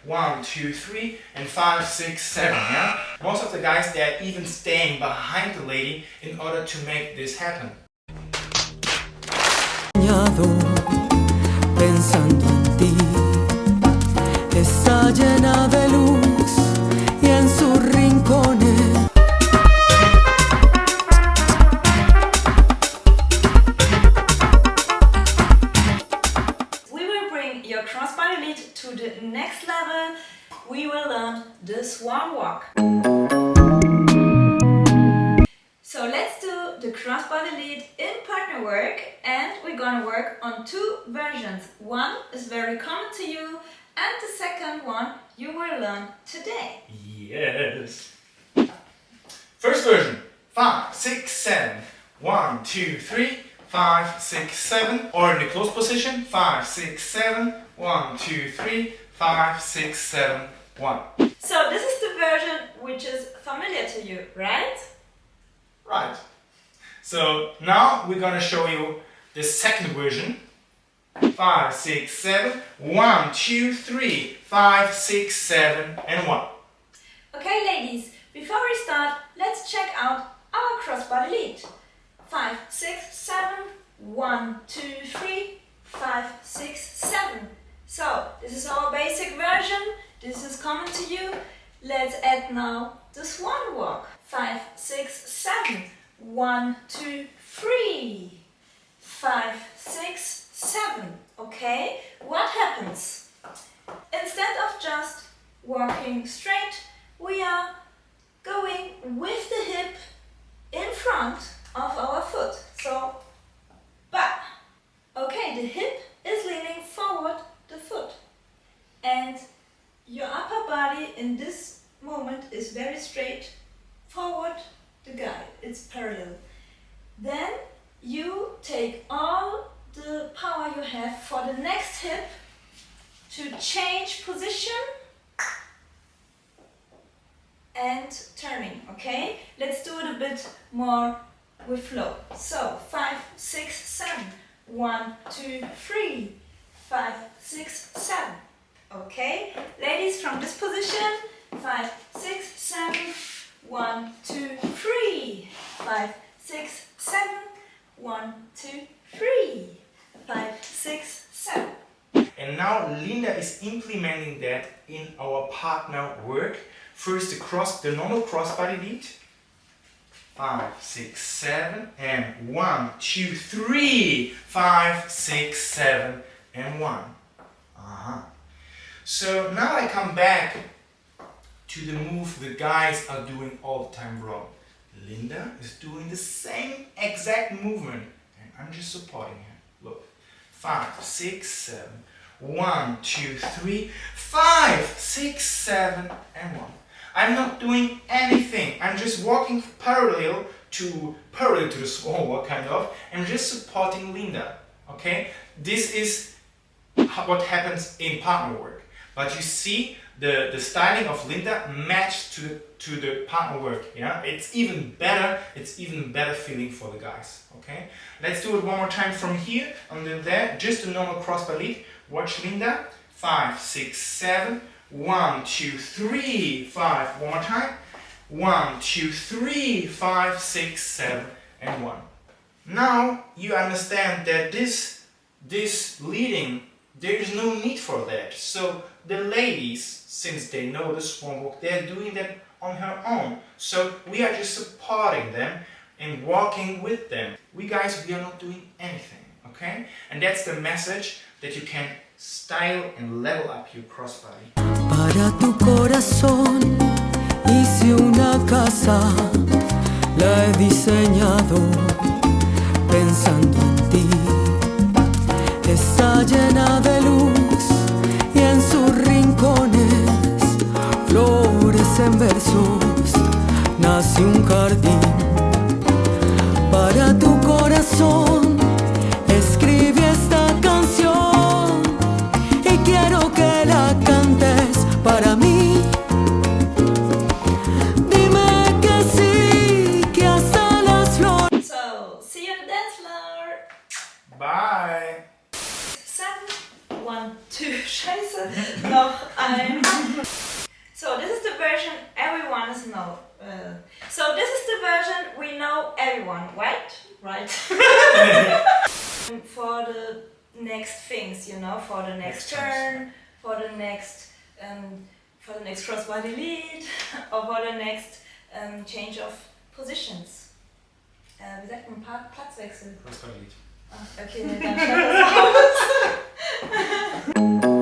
1, 2, 3, and 5, 6, 7. Yeah? Most of the guys, they are even staying behind the lady in order to make this happen. Pensando en ti, está llena de luz y en sus rincones. We will bring your crossbody lead to the next level. We will learn the swan walk. So let's do the crossbody lead in partner work, and we're gonna work on two versions. One is very common to you, and the second one you will learn today. Yes. First version, 5, 6, 7. 1, 2, 3, 5, 6, 7. Or in the closed position, 5, 6, 7. 1, 2, 3, 5, 6, 7, 1. So this is the version which is familiar to you, right? Right. So now we're gonna show you the second version. 5, 6, 7. 1, 2, 3, 5, 6, 7, and 1. Okay, ladies, before we start, let's check out our crossbody lead. 5, 6, 7. 1, 2, 3, 5, 6, 7. So this is our basic version. This is common to you. Let's add now the swan walk. 5, 6, 7. 1, 2, 3. 5, 6, 7. Okay, what happens? Instead of just walking straight, we are going with the hip in front of our foot. So, ba. Okay, the hip is leaning forward the foot. And your upper body in this moment is very straight forward the guy. It's parallel. Then you take all the power you have for the next hip to change position and turning. Okay, let's do it a bit more with flow. So 5, 6, 7. 1, 2, 3. 5, 6, 7. Okay, ladies, from this position, 5, 6, 7. 1, 2, 3. 5, 6, 7. 1, 2, 3. 5, 6, 7. And now Linda is implementing that in our partner work. First the normal crossbody lead. 5, 6, 7, and 1, 2, 3. 5, 6, 7, and 1. So now I come back to the move the guys are doing all the time wrong. Linda is doing the same exact movement, and I'm just supporting her. Look, 5, 6, 7. 1, 2, 3, 5, 6, 7, and 1. I'm not doing anything. I'm just walking parallel to the swan walk, kind of. I'm just supporting Linda. Okay, this is what happens in partner work. But you see, the styling of Linda matched to the partner work. Yeah, it's even better. It's even better feeling for the guys. Okay, let's do it one more time from here and then there. Just a normal crossbody lead. Watch Linda. 5, 6, 7. 1, 2, 3, 5. One more time. 1, 2, 3, 5, 6, 7, and 1. Now you understand that this leading, there is no need for that. So the ladies, since they know the swan walk, they're doing that on her own. So we are just supporting them and walking with them. We guys, we are not doing anything, okay? And that's the message, that you can style and level up your crossbody. Para tu corazón hice una casa, la he diseñado pensando en ti. Está llena de luz y en sus rincones flores en versos, nace un jardín. Para tu corazón escribí esta canción y quiero que la cantes para mí. Dime que sí, que hasta las flores. So, see you on the dance floor. Bye! 7, 1, 2, scheiße, noch einmal. For the next things, you know, for the next turn, for the next crossbody lead, or for the next change of positions. Wie sagt man? Platzwechsel. Crossbody lead. Ah, okay, dann schreib das aus.